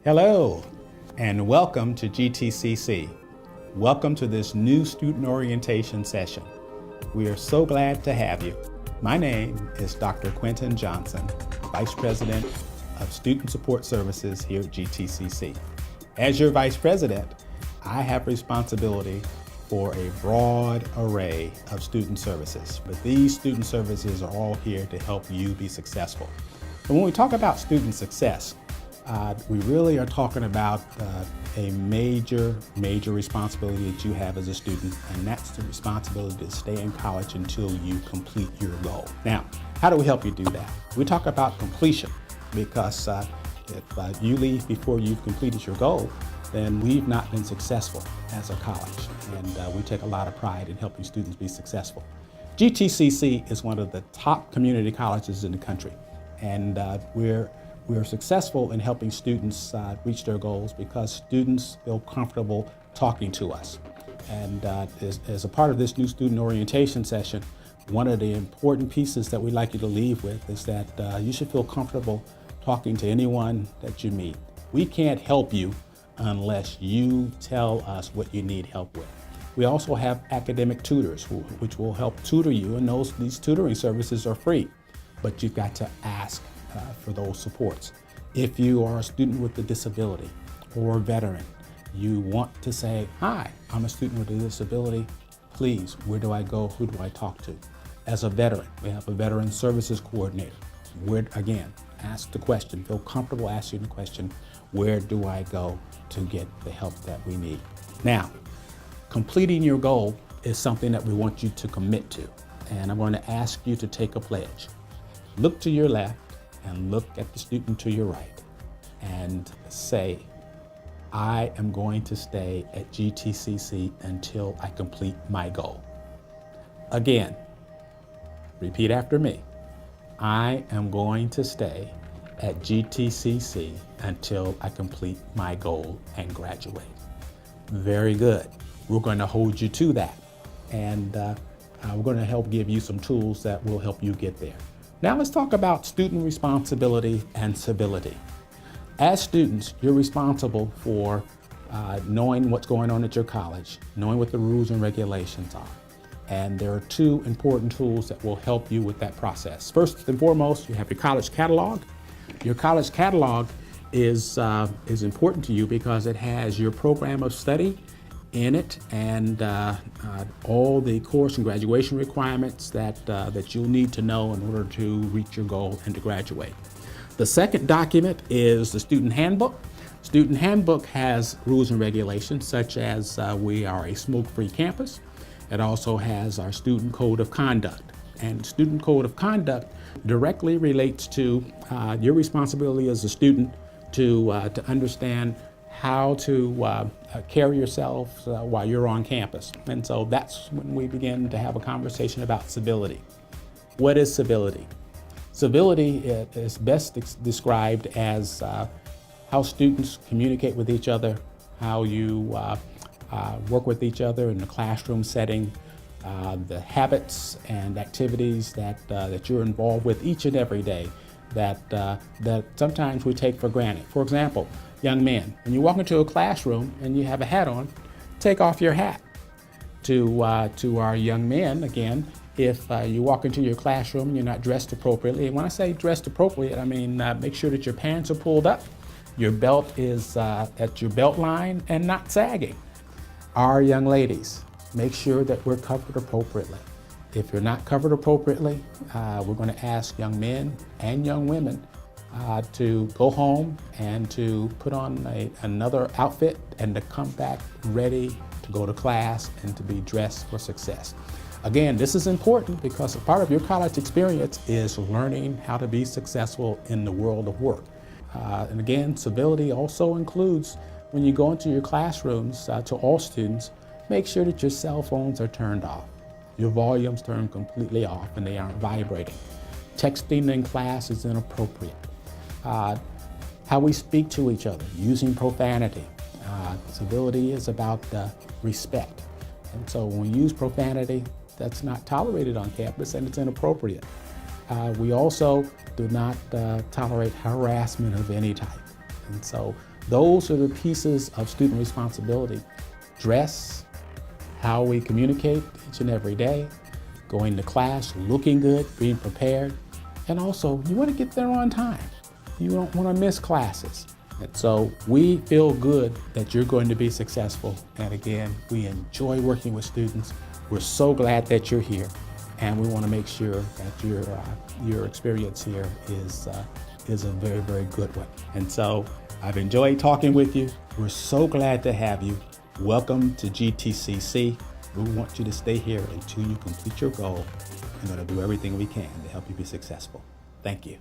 Hello, and welcome to GTCC. Welcome to this new student orientation session. We are so glad to have you. My name is Dr. Quentin Johnson, Vice President of Student Support Services here at GTCC. As your Vice President, I have responsibility for a broad array of student services, but these student services are all here to help you be successful. And when we talk about student success, we really are talking about a major responsibility that you have as a student, and that's the responsibility to stay in college until you complete your goal. Now, how do we help you do that? We talk about completion because if you leave before you've completed your goal, then we've not been successful as a college, and we take a lot of pride in helping students be successful. GTCC is one of the top community colleges in the country, and we're successful in helping students reach their goals because students feel comfortable talking to us. And as a part of this new student orientation session, one of the important pieces that we'd like you to leave with is that you should feel comfortable talking to anyone that you meet. We can't help you unless you tell us what you need help with. We also have academic tutors which will help tutor you, and these tutoring services are free, but you've got to ask for those supports. If you are a student with a disability or a veteran, you want to say, hi, I'm a student with a disability, please, where do I go, who do I talk to? As a veteran, we have a veteran services coordinator. Again, ask the question, feel comfortable asking the question, where do I go to get the help that we need? Now, completing your goal is something that we want you to commit to, and I'm going to ask you to take a pledge. Look to your left and look at the student to your right and say, I am going to stay at GTCC until I complete my goal. Again, repeat after me. I am going to stay at GTCC until I complete my goal and graduate. Very good. We're going to hold you to that, and we're going to help give you some tools that will help you get there. Now let's talk about student responsibility and civility. As students, you're responsible for knowing what's going on at your college, knowing what the rules and regulations are. And there are two important tools that will help you with that process. First and foremost, you have your college catalog. Your college catalog is important to you because it has your program of study in it and all the course and graduation requirements that you'll need to know in order to reach your goal and to graduate. The second document is the student handbook. Student handbook has rules and regulations such as we are a smoke-free campus. It also has our student code of conduct. And student code of conduct directly relates to your responsibility as a student to understand how to carry yourself while you're on campus. And so that's when we begin to have a conversation about civility. What is civility? Civility is best described as how students communicate with each other, how you work with each other in the classroom setting, the habits and activities that you're involved with each and every day that sometimes we take for granted. For example, young men, when you walk into a classroom and you have a hat on, take off your hat. To our young men, again, if you walk into your classroom and you're not dressed appropriately, and when I say dressed appropriate, I mean make sure that your pants are pulled up, your belt is at your belt line and not sagging. Our young ladies, make sure that we're covered appropriately. If you're not covered appropriately, we're going to ask young men and young women to go home and to put on another outfit and to come back ready to go to class and to be dressed for success. Again, this is important because a part of your college experience is learning how to be successful in the world of work. And again, civility also includes when you go into your classrooms to all students, make sure that your cell phones are turned off. Your volume's turned completely off and they aren't vibrating. Texting in class is inappropriate. How we speak to each other, using profanity. Civility is about respect. And so when we use profanity, that's not tolerated on campus and it's inappropriate. We also do not tolerate harassment of any type. And so Those are the pieces of student responsibility. Dress, how we communicate each and every day, going to class, looking good, being prepared, and also you want to get there on time. You don't want to miss classes. And so we feel good that you're going to be successful. And again, we enjoy working with students. We're so glad that you're here. And we want to make sure that your experience here is a very, very good one. And so I've enjoyed talking with you. We're so glad to have you. Welcome to GTCC. We want you to stay here until you complete your goal. We're going to do everything we can to help you be successful. Thank you.